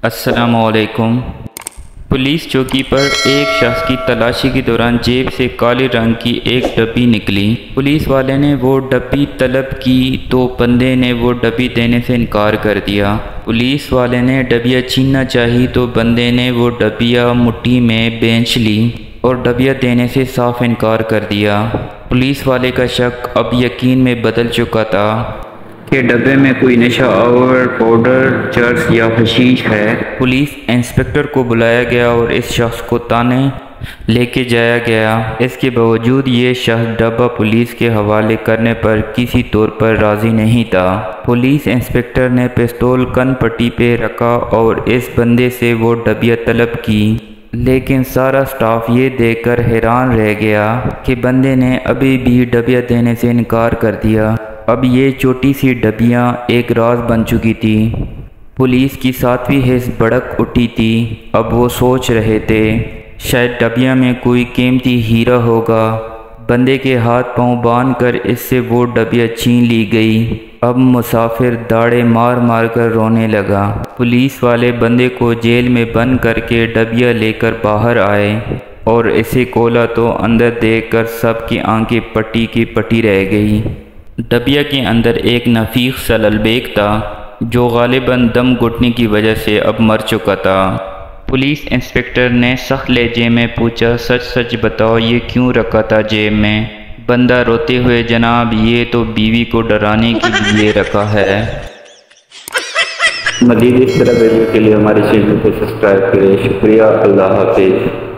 السلام علیکم۔ پولیس چوکی پر ایک شخص کی تلاشی کے دوران جیب سے کالے رنگ کی ایک ڈبی نکلی۔ پولیس والے نے وہ ڈبی طلب کی تو بندے نے وہ ڈبی دینے سے انکار کر دیا۔ پولیس والے نے ڈبیاں چھیننا چاہی تو بندے نے وہ ڈبیاں مٹھی میں بینچ لی اور ڈبیاں دینے سے صاف انکار کر دیا۔ پولیس والے کا شک اب یقین میں بدل چکا تھا کہ ڈبے میں کوئی نشہ آور پاؤڈر، چرس یا حشیش ہے۔ پولیس انسپکٹر کو بلایا گیا اور اس شخص کو تانے لے کے جایا گیا۔ اس کے باوجود یہ شخص ڈبہ پولیس کے حوالے کرنے پر کسی طور پر راضی نہیں تھا۔ پولیس انسپکٹر نے پستول کن پٹی پہ رکھا اور اس بندے سے وہ ڈبیاں طلب کی، لیکن سارا سٹاف یہ دیکھ کر حیران رہ گیا کہ بندے نے ابھی بھی ڈبیاں دینے سے انکار کر دیا۔ اب یہ چھوٹی سی ڈبیاں ایک راز بن چکی تھی۔ پولیس کی ساتویں حس بھڑک اٹھی تھی۔ اب وہ سوچ رہے تھے شاید ڈبیاں میں کوئی قیمتی ہیرا ہوگا۔ بندے کے ہاتھ پاؤں باندھ کر اس سے وہ ڈبیاں چھین لی گئی۔ اب مسافر داڑے مار مار کر رونے لگا۔ پولیس والے بندے کو جیل میں بند کر کے ڈبیاں لے کر باہر آئے اور اسے کھولا تو اندر دیکھ کر سب کی آنکھیں پٹی کی پٹی رہ گئی۔ ڈبیا کے اندر ایک نفیس سا للبیک تھا جو غالباً دم گھٹنے کی وجہ سے اب مر چکا تھا۔ پولیس انسپکٹر نے سخت لہجے میں پوچھا، سچ سچ بتاؤ یہ کیوں رکھا تھا جیب میں؟ بندہ روتے ہوئے، جناب یہ تو بیوی کو ڈرانے کے لیے رکھا ہے۔ مزید اس طرح ویڈیو کے لیے ہمارے چینل کو سبسکرائب کریں۔ شکریہ، اللہ حافظ۔